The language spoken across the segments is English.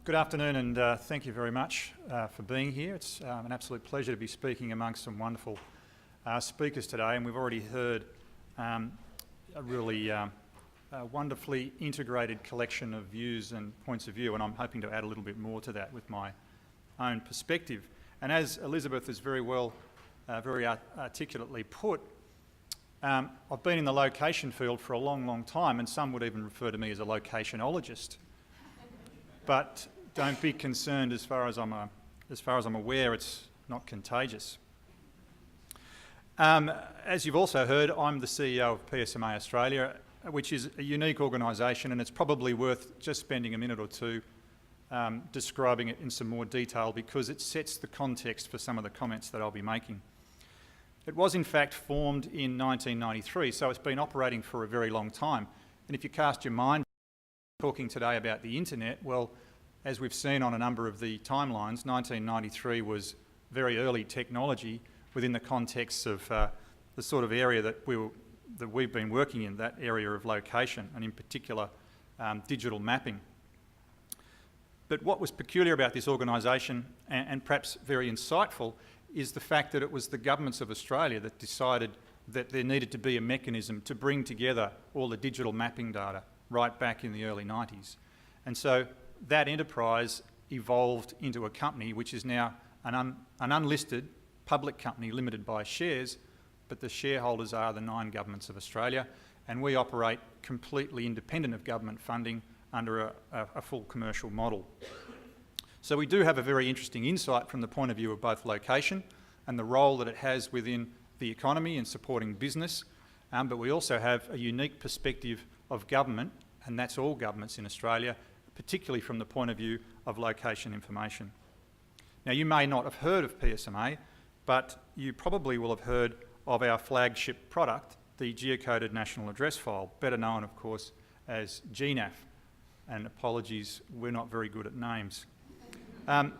Good afternoon, and thank you very much for being here. It's an absolute pleasure to be speaking amongst some wonderful speakers today, and we've already heard a really wonderfully integrated collection of views and points of view, and I'm hoping to add a little bit more to that with my own perspective. And as Elizabeth has very articulately put, I've been in the location field for a long, long time, and some would even refer to me as a locationologist. But don't be concerned, as far as I'm aware, it's not contagious. As you've also heard, I'm the CEO of PSMA Australia, which is a unique organisation, and it's probably worth just spending a minute or two describing it in some more detail, because it sets the context for some of the comments that I'll be making. It was in fact formed in 1993, so it's been operating for a very long time. And if you cast your mind talking today about the internet, well, as we've seen on a number of the timelines, 1993 was very early technology within the context of the sort of area that we've been working in, that area of location, and in particular digital mapping. But what was peculiar about this organisation, and perhaps very insightful, is the fact that it was the governments of Australia that decided that there needed to be a mechanism to bring together all the digital mapping data right back in the early 90s. And so that enterprise evolved into a company which is now an unlisted public company limited by shares, but the shareholders are the 9 governments of Australia, and we operate completely independent of government funding under a full commercial model. So we do have a very interesting insight from the point of view of both location and the role that it has within the economy and supporting business, but we also have a unique perspective of government, and that's all governments in Australia, particularly from the point of view of location information. Now, you may not have heard of PSMA, but you probably will have heard of our flagship product, the Geocoded National Address File, better known, of course, as GNAF. And apologies, we're not very good at names. And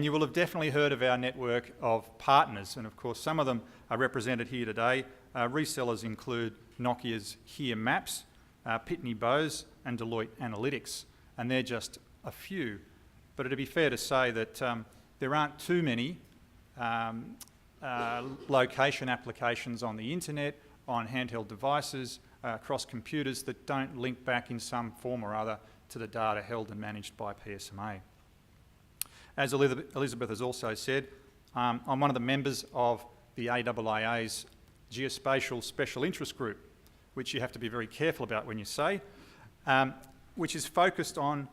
you will have definitely heard of our network of partners, and of course some of them are represented here today. Resellers include Nokia's HERE Maps, Pitney Bowes and Deloitte Analytics, and they're just a few. But it'd be fair to say that there aren't too many location applications on the internet, on handheld devices, across computers that don't link back in some form or other to the data held and managed by PSMA. As Elizabeth has also said, I'm one of the members of the AIIA's Geo-Spatial Special Interest Group, which you have to be very careful about when you say, which is focused on,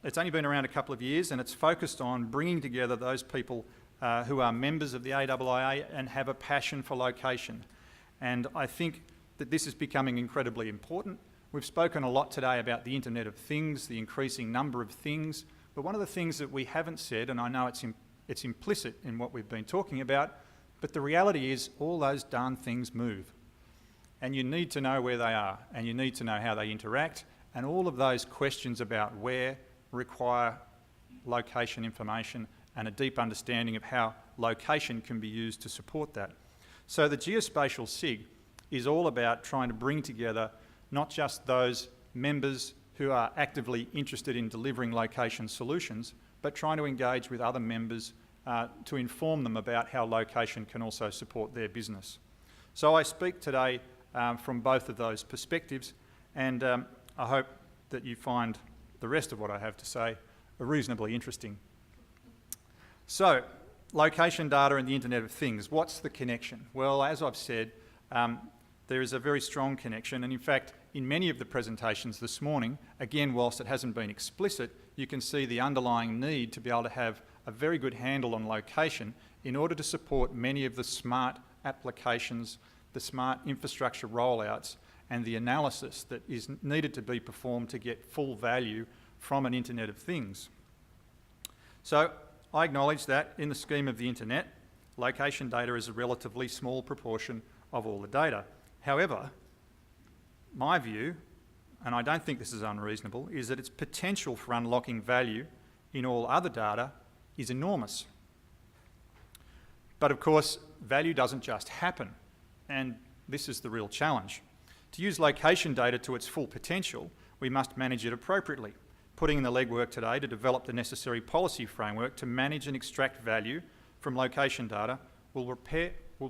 it's only been around a couple of years, and it's focused on bringing together those people who are members of the AIIA and have a passion for location. And I think that this is becoming incredibly important. We've spoken a lot today about the Internet of Things, the increasing number of things, but one of the things that we haven't said, and I know it's implicit in what we've been talking about, but the reality is all those darn things move. And you need to know where they are, and you need to know how they interact, and all of those questions about where require location information and a deep understanding of how location can be used to support that. So the Geospatial SIG is all about trying to bring together not just those members who are actively interested in delivering location solutions, but trying to engage with other members to inform them about how location can also support their business. So I speak today from both of those perspectives, and I hope that you find the rest of what I have to say reasonably interesting. So, location data and the Internet of Things, what's the connection? Well, as I've said, there is a very strong connection, and in fact, in many of the presentations this morning, again, whilst it hasn't been explicit, you can see the underlying need to be able to have a very good handle on location in order to support many of the smart applications, the smart infrastructure rollouts, and the analysis that is needed to be performed to get full value from an Internet of Things. So I acknowledge that in the scheme of the internet, location data is a relatively small proportion of all the data. However, my view, and I don't think this is unreasonable, is that its potential for unlocking value in all other data is enormous. But of course, value doesn't just happen, and this is the real challenge. To use location data to its full potential, we must manage it appropriately. putting in the legwork today to develop the necessary policy framework to manage and extract value from location data will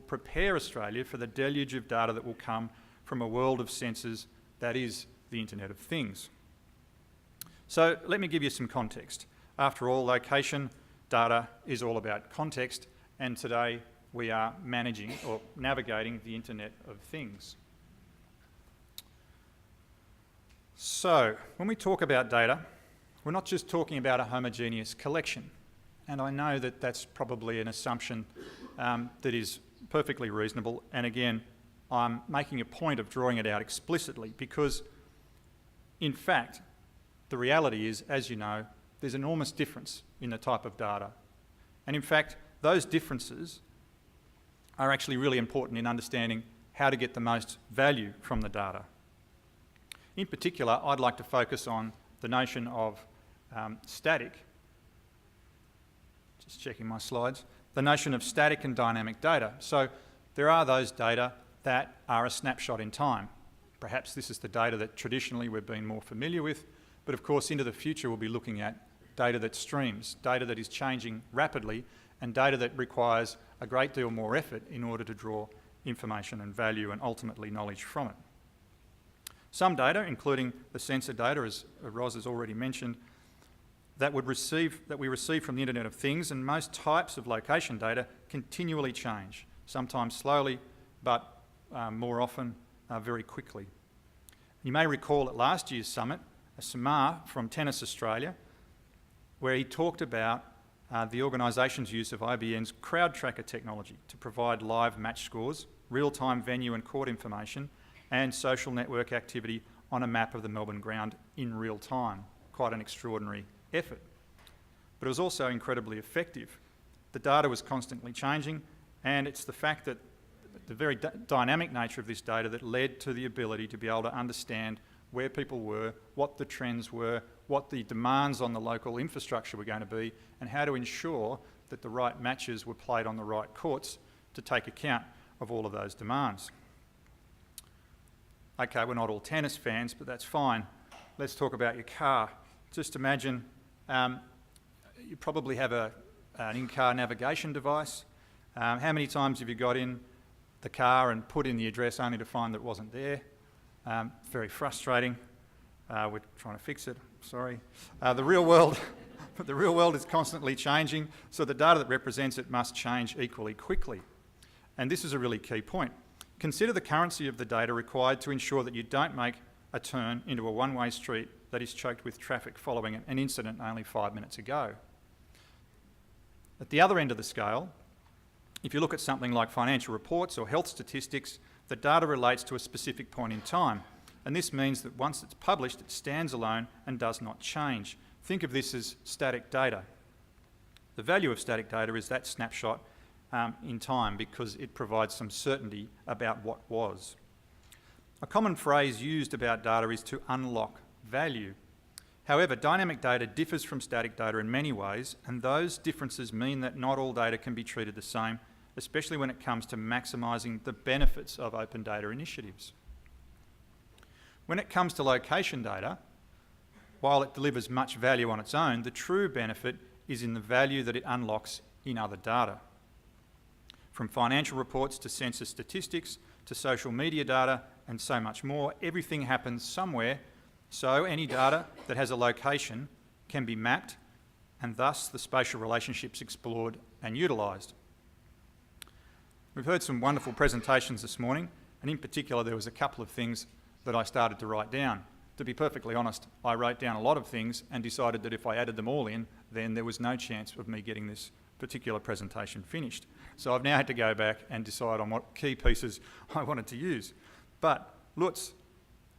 prepare Australia for the deluge of data that will come from a world of sensors that is the Internet of Things. So let me give you some context. After all, location data is all about context, and today we are managing or navigating the Internet of Things. So when we talk about data, we're not just talking about a homogeneous collection. And I know that that's probably an assumption that is perfectly reasonable. And again, I'm making a point of drawing it out explicitly because, in fact, the reality is, as you know, there's enormous difference in the type of data. And in fact, those differences are actually really important in understanding how to get the most value from the data. In particular, I'd like to focus on the notion of static, just checking my slides, the notion of static and dynamic data. So there are those data that are a snapshot in time. Perhaps this is the data that traditionally we've been more familiar with, but of course into the future we'll be looking at data that streams, data that is changing rapidly, and data that requires a great deal more effort in order to draw information and value and ultimately knowledge from it. Some data, including the sensor data, as Roz has already mentioned, that we receive from the Internet of Things, and most types of location data continually change, sometimes slowly, but more often very quickly. You may recall at last year's summit, Samar from Tennis Australia, where he talked about the organisation's use of IBN's crowd tracker technology to provide live match scores, real-time venue and court information, and social network activity on a map of the Melbourne ground in real time. Quite an extraordinary effort. But it was also incredibly effective. The data was constantly changing, and it's the fact that the very dynamic nature of this data that led to the ability to be able to understand where people were, what the trends were, what the demands on the local infrastructure were going to be, and how to ensure that the right matches were played on the right courts to take account of all of those demands. Okay, we're not all tennis fans, but that's fine. Let's talk about your car. Just imagine you probably have an in-car navigation device. How many times have you got in the car and put in the address only to find that it wasn't there? Very frustrating. We're trying to fix it, sorry. The real world is constantly changing, so the data that represents it must change equally quickly. And this is a really key point. Consider the currency of the data required to ensure that you don't make a turn into a one-way street that is choked with traffic following an incident only 5 minutes ago. At the other end of the scale, if you look at something like financial reports or health statistics, the data relates to a specific point in time. And this means that once it's published, it stands alone and does not change. Think of this as static data. The value of static data is that snapshot in time because it provides some certainty about what was. A common phrase used about data is to unlock value. However, dynamic data differs from static data in many ways, and those differences mean that not all data can be treated the same, especially when it comes to maximising the benefits of open data initiatives. When it comes to location data, while it delivers much value on its own, the true benefit is in the value that it unlocks in other data. From financial reports to census statistics to social media data and so much more, everything happens somewhere, so any data that has a location can be mapped and thus the spatial relationships explored and utilised. We've heard some wonderful presentations this morning, and in particular there was a couple of things that I started to write down. To be perfectly honest, I wrote down a lot of things and decided that if I added them all in, then there was no chance of me getting this particular presentation finished. So I've now had to go back and decide on what key pieces I wanted to use. But Lutz,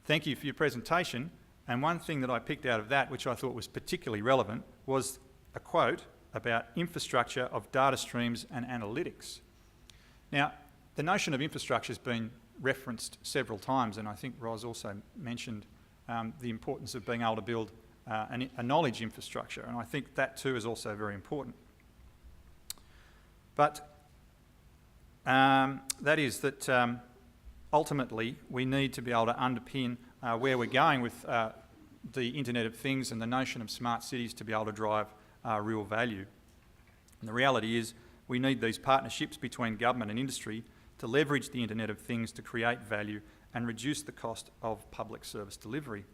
thank you for your presentation. And one thing that I picked out of that, which I thought was particularly relevant, was a quote about infrastructure of data streams and analytics. Now, the notion of infrastructure has been referenced several times, and I think Roz also mentioned the importance of being able to build a knowledge infrastructure, and I think that too is also very important. But that is that ultimately we need to be able to underpin where we're going with the Internet of Things and the notion of smart cities to be able to drive real value. And the reality is we need these partnerships between government and industry to leverage the Internet of Things to create value and reduce the cost of public service delivery.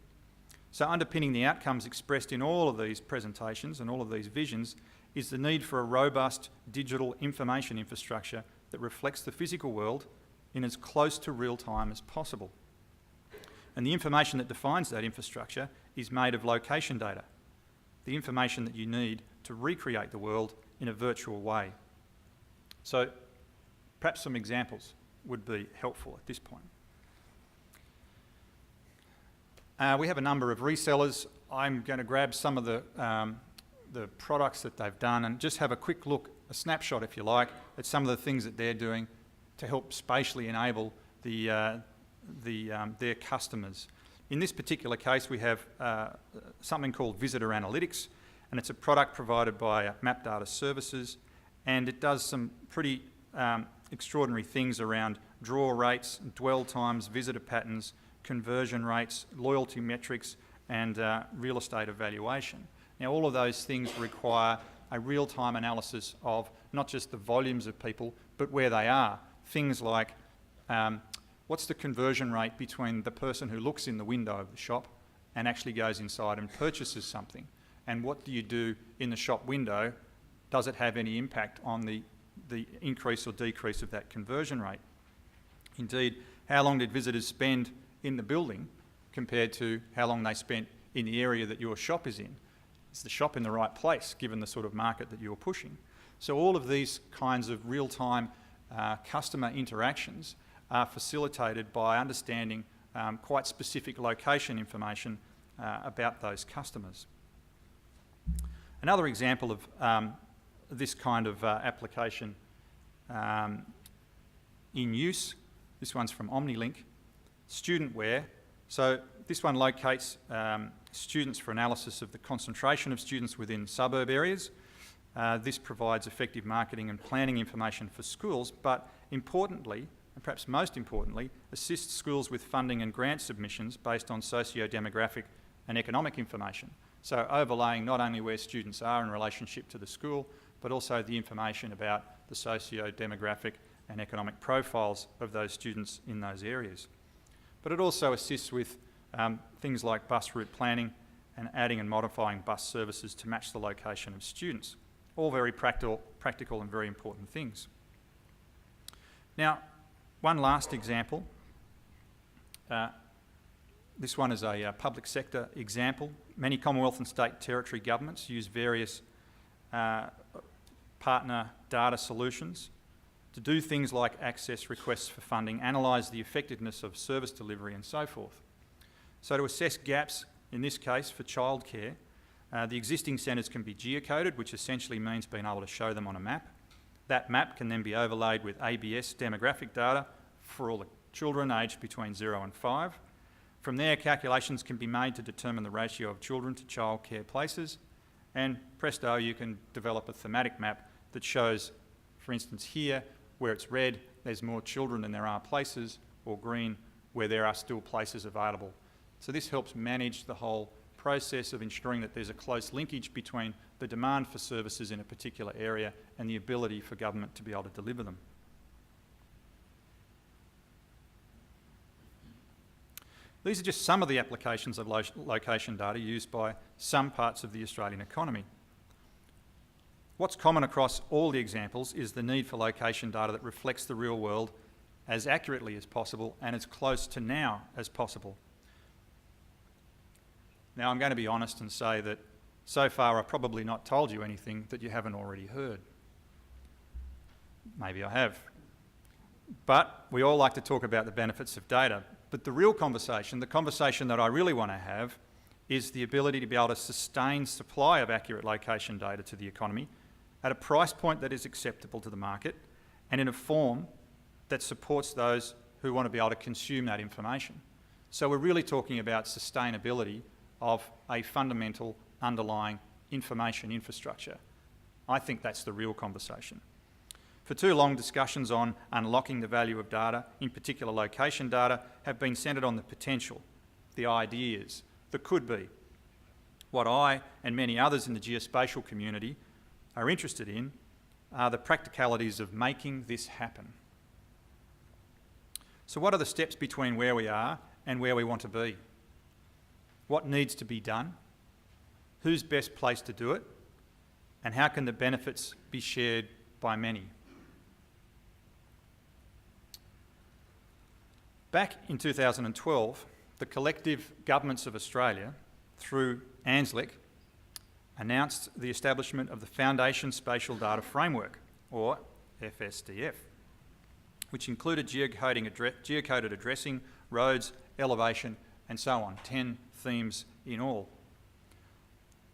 So underpinning the outcomes expressed in all of these presentations and all of these visions is the need for a robust digital information infrastructure that reflects the physical world in as close to real time as possible. And the information that defines that infrastructure is made of location data, the information that you need to recreate the world in a virtual way. So perhaps some examples would be helpful at this point. We have a number of resellers. I'm going to grab some of the products that they've done and just have a quick look, a snapshot if you like, at some of the things that they're doing to help spatially enable their customers. In this particular case, we have something called Visitor Analytics, and it's a product provided by Map Data Services, and it does some pretty extraordinary things around draw rates, dwell times, visitor patterns, conversion rates, loyalty metrics, and real estate evaluation. Now, all of those things require a real-time analysis of not just the volumes of people, but where they are. Things like what's the conversion rate between the person who looks in the window of the shop and actually goes inside and purchases something? And what do you do in the shop window? Does it have any impact on the increase or decrease of that conversion rate? Indeed, how long did visitors spend in the building compared to how long they spent in the area that your shop is in? Is the shop in the right place given the sort of market that you're pushing? So all of these kinds of real-time customer interactions are facilitated by understanding quite specific location information about those customers. Another example of this kind of application in use, this one's from OmniLink, StudentWare. So this one locates students for analysis of the concentration of students within suburb areas. This provides effective marketing and planning information for schools, but importantly, and perhaps most importantly, assists schools with funding and grant submissions based on socio-demographic and economic information. So overlaying not only where students are in relationship to the school, but also the information about the socio-demographic and economic profiles of those students in those areas. But it also assists with things like bus route planning and adding and modifying bus services to match the location of students. All very practical and very important things. Now, one last example. This one is a public sector example. Many Commonwealth and state territory governments use various partner data solutions to do things like access requests for funding, analyse the effectiveness of service delivery and so forth. So to assess gaps, in this case for childcare, the existing centres can be geocoded, which essentially means being able to show them on a map. That map can then be overlaid with ABS demographic data for all the children aged between 0 and 5. From there, calculations can be made to determine the ratio of children to childcare places, and presto, you can develop a thematic map that shows, for instance here, where it's red, there's more children than there are places, or green, where there are still places available. So this helps manage the whole process of ensuring that there's a close linkage between the demand for services in a particular area and the ability for government to be able to deliver them. These are just some of the applications of location data used by some parts of the Australian economy. What's common across all the examples is the need for location data that reflects the real world as accurately as possible and as close to now as possible. Now, I'm going to be honest and say that so far I've probably not told you anything that you haven't already heard. Maybe I have. But we all like to talk about the benefits of data. But the real conversation, the conversation that I really want to have, is the ability to be able to sustain supply of accurate location data to the economy at a price point that is acceptable to the market and in a form that supports those who want to be able to consume that information. So we're really talking about sustainability of a fundamental underlying information infrastructure. I think that's the real conversation. For too long, discussions on unlocking the value of data, in particular location data, have been centred on the potential, the ideas, the could be, What I and many others in the geospatial community are interested in are the practicalities of making this happen. So what are the steps between where we are and where we want to be? What needs to be done? Who's best placed to do it? And how can the benefits be shared by many? Back in 2012, the collective governments of Australia, through ANZLIC, announced the establishment of the Foundation Spatial Data Framework, or FSDF, which included geocoded addressing, roads, elevation, and so on, 10 themes in all.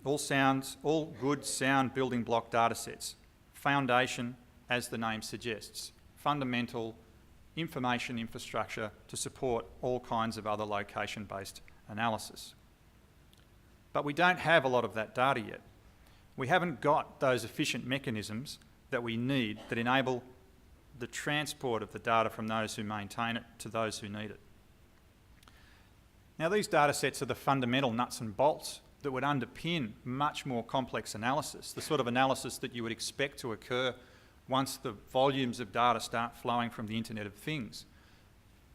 All good sound building block data sets. Foundation, as the name suggests, fundamental information infrastructure to support all kinds of other location-based analysis. But we don't have a lot of that data yet. We haven't got those efficient mechanisms that we need that enable the transport of the data from those who maintain it to those who need it. Now, these data sets are the fundamental nuts and bolts that would underpin much more complex analysis, the sort of analysis that you would expect to occur once the volumes of data start flowing from the Internet of Things.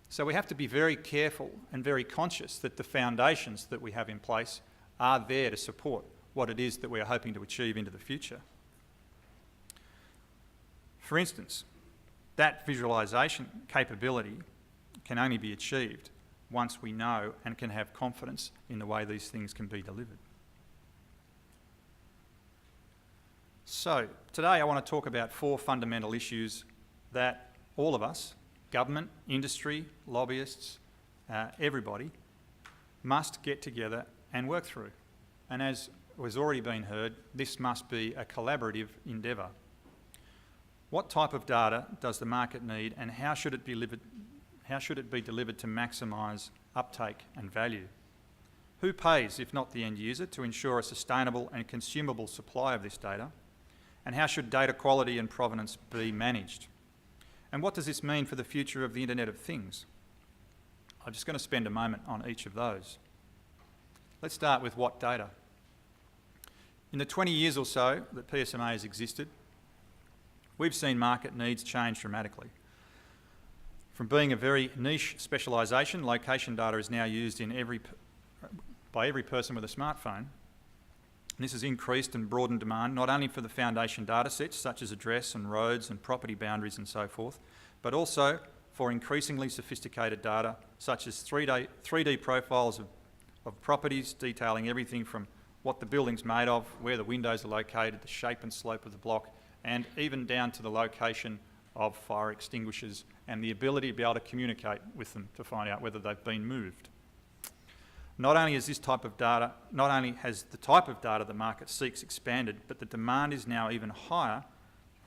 So we have to be very careful and very conscious that the foundations that we have in place are there to support what it is that we are hoping to achieve into the future. For instance, that visualisation capability can only be achieved once we know and can have confidence in the way these things can be delivered. So, today I want to talk about 4 fundamental issues that all of us, government, industry, lobbyists, everybody, must get together and work through. And as has already been heard, this must be a collaborative endeavour. What type of data does the market need, and how should it be delivered to maximise uptake and value? Who pays, if not the end user, to ensure a sustainable and consumable supply of this data? And how should data quality and provenance be managed? And what does this mean for the future of the Internet of Things? I'm just going to spend a moment on each of those. Let's start with what data. In the 20 years or so that PSMA has existed, we've seen market needs change dramatically. From being a very niche specialisation, location data is now used by every person with a smartphone. And this has increased and broadened demand not only for the foundation data sets such as address and roads and property boundaries and so forth, but also for increasingly sophisticated data such as 3D profiles of properties detailing everything from what the building's made of, where the windows are located, the shape and slope of the block, and even down to the location of fire extinguishers and the ability to be able to communicate with them to find out whether they've been moved. Not only has the type of data the market seeks expanded, but the demand is now even higher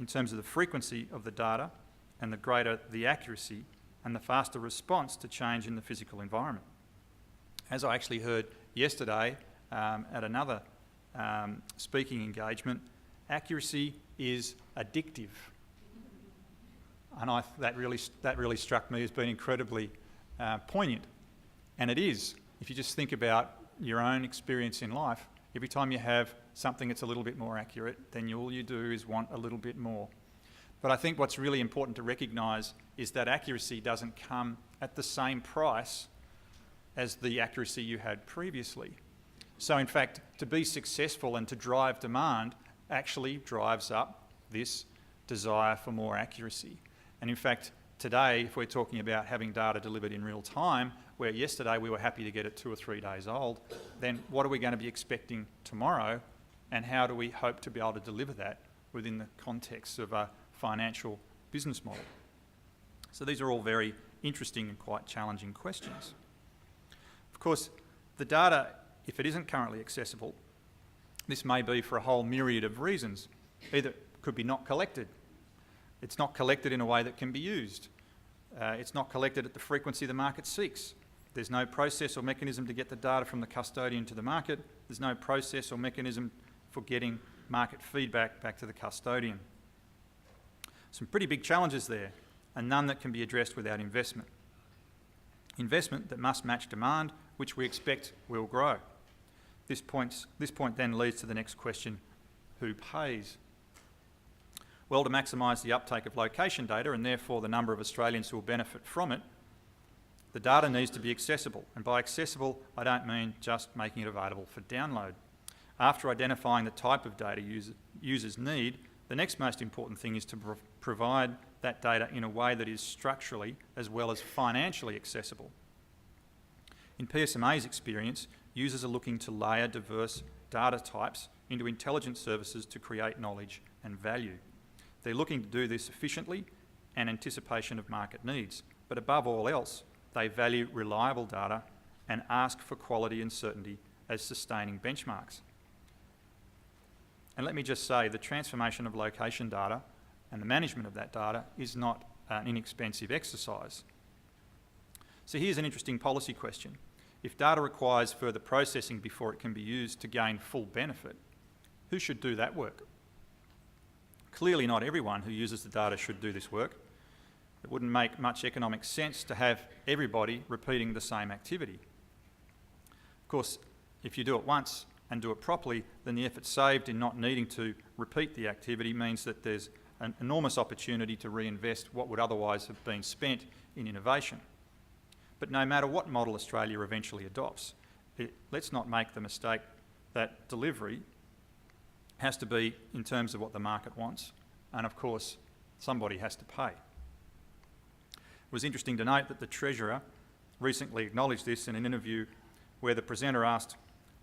in terms of the frequency of the data and the greater the accuracy and the faster response to change in the physical environment. As I actually heard yesterday at another speaking engagement, accuracy is addictive. And that really struck me as being incredibly poignant. And it is. If you just think about your own experience in life, every time you have something that's a little bit more accurate, then all you do is want a little bit more. But I think what's really important to recognise is that accuracy doesn't come at the same price as the accuracy you had previously. So in fact, to be successful and to drive demand actually drives up this desire for more accuracy. And in fact, today, if we're talking about having data delivered in real time, where yesterday we were happy to get it 2 or 3 days old, then what are we going to be expecting tomorrow, and how do we hope to be able to deliver that within the context of a financial business model? So these are all very interesting and quite challenging questions. Of course, the data, if it isn't currently accessible, this may be for a whole myriad of reasons. Either it could be not collected. It's not collected in a way that can be used. It's not collected at the frequency the market seeks. There's no process or mechanism to get the data from the custodian to the market. There's no process or mechanism for getting market feedback back to the custodian. Some pretty big challenges there, and none that can be addressed without investment. Investment that must match demand, which we expect will grow. This point then leads to the next question: who pays? Well, to maximise the uptake of location data and therefore the number of Australians who will benefit from it, the data needs to be accessible. And by accessible, I don't mean just making it available for download. After identifying the type of data users need, the next most important thing is to provide that data in a way that is structurally as well as financially accessible. In PSMA's experience, users are looking to layer diverse data types into intelligent services to create knowledge and value. They're looking to do this efficiently and anticipation of market needs, but above all else, they value reliable data and ask for quality and certainty as sustaining benchmarks. And let me just say, the transformation of location data and the management of that data is not an inexpensive exercise. So here's an interesting policy question. If data requires further processing before it can be used to gain full benefit, who should do that work? Clearly not everyone who uses the data should do this work. It wouldn't make much economic sense to have everybody repeating the same activity. Of course, if you do it once and do it properly, then the effort saved in not needing to repeat the activity means that there's an enormous opportunity to reinvest what would otherwise have been spent in innovation. But no matter what model Australia eventually adopts, let's not make the mistake that delivery has to be in terms of what the market wants, and of course, somebody has to pay. It was interesting to note that the Treasurer recently acknowledged this in an interview where the presenter asked,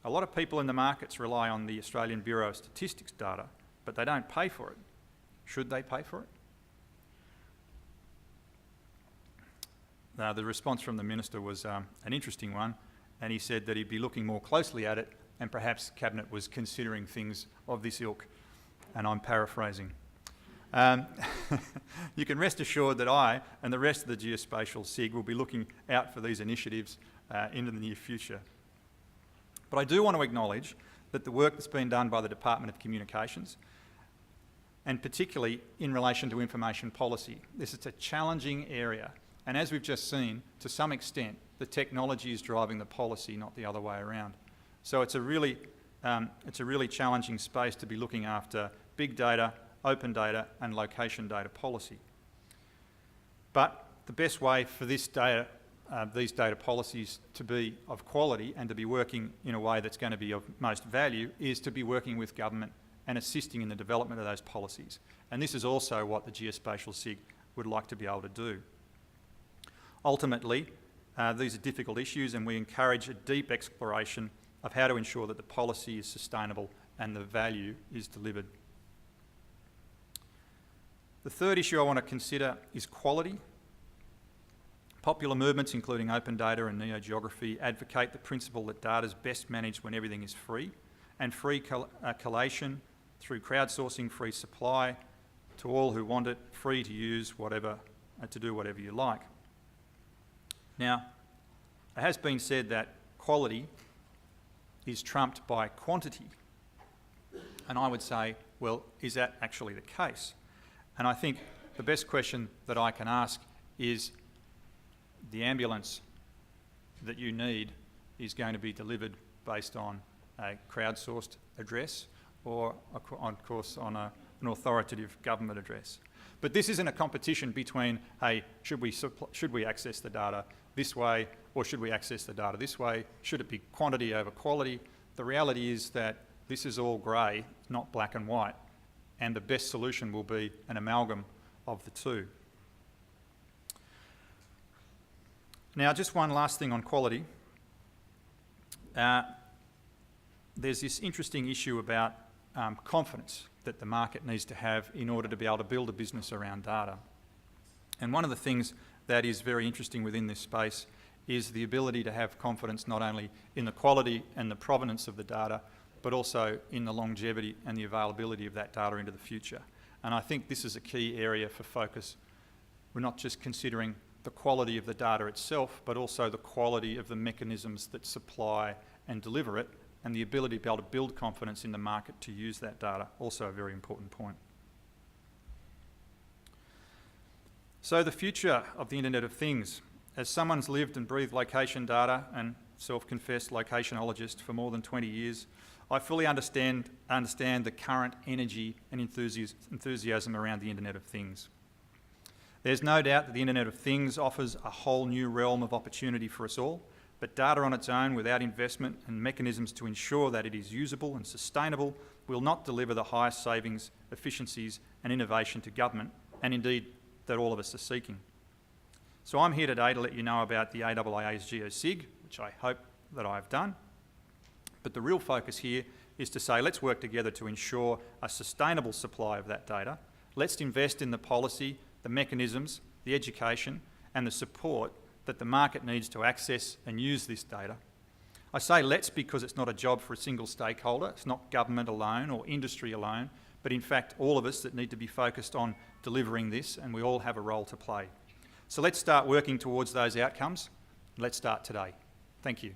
"A lot of people in the markets rely on the Australian Bureau of Statistics data, but they don't pay for it. Should they pay for it?" The response from the Minister was an interesting one, and he said that he'd be looking more closely at it and perhaps Cabinet was considering things of this ilk, and I'm paraphrasing. You can rest assured that I and the rest of the Geospatial SIG will be looking out for these initiatives into the near future. But I do want to acknowledge that the work that's been done by the Department of Communications, and particularly in relation to information policy, this is a challenging area. And as we've just seen, to some extent, the technology is driving the policy, not the other way around. So it's a really challenging space to be looking after big data, open data, and location data policy. But the best way for this data, these data policies to be of quality and to be working in a way that's going to be of most value is to be working with government and assisting in the development of those policies. And this is also what the Geospatial SIG would like to be able to do. Ultimately, these are difficult issues, and we encourage a deep exploration of how to ensure that the policy is sustainable and the value is delivered. The third issue I want to consider is quality. Popular movements, including open data and neo-geography, advocate the principle that data is best managed when everything is free, and free collation through crowdsourcing, free supply to all who want it, free to use whatever, to do whatever you like. Now, it has been said that quality is trumped by quantity. And I would say, well, is that actually the case? And I think the best question that I can ask is, the ambulance that you need is going to be delivered based on a crowdsourced address or, of course, on an authoritative government address. But this isn't a competition between, hey, should we access the data this way, or should we access the data this way? Should it be quantity over quality? The reality is that this is all grey, not black and white, and the best solution will be an amalgam of the two. Now, just one last thing on quality. There's this interesting issue about confidence that the market needs to have in order to be able to build a business around data. And one of the things that is very interesting within this space is the ability to have confidence not only in the quality and the provenance of the data, but also in the longevity and the availability of that data into the future. And I think this is a key area for focus. We're not just considering the quality of the data itself, but also the quality of the mechanisms that supply and deliver it, and the ability to be able to build confidence in the market to use that data, also a very important point. So the future of the Internet of Things, as someone's lived and breathed location data and self-confessed locationologist for more than 20 years, I fully understand the current energy and enthusiasm around the Internet of Things. There's no doubt that the Internet of Things offers a whole new realm of opportunity for us all, but data on its own without investment and mechanisms to ensure that it is usable and sustainable will not deliver the highest savings, efficiencies and innovation to government, and indeed that all of us are seeking. So I'm here today to let you know about the AIIA's GeoSig, which I hope that I've done. But the real focus here is to say let's work together to ensure a sustainable supply of that data. Let's invest in the policy, the mechanisms, the education and the support that the market needs to access and use this data. I say let's because it's not a job for a single stakeholder, it's not government alone or industry alone, but in fact all of us that need to be focused on delivering this, and we all have a role to play. So let's start working towards those outcomes. Let's start today. Thank you.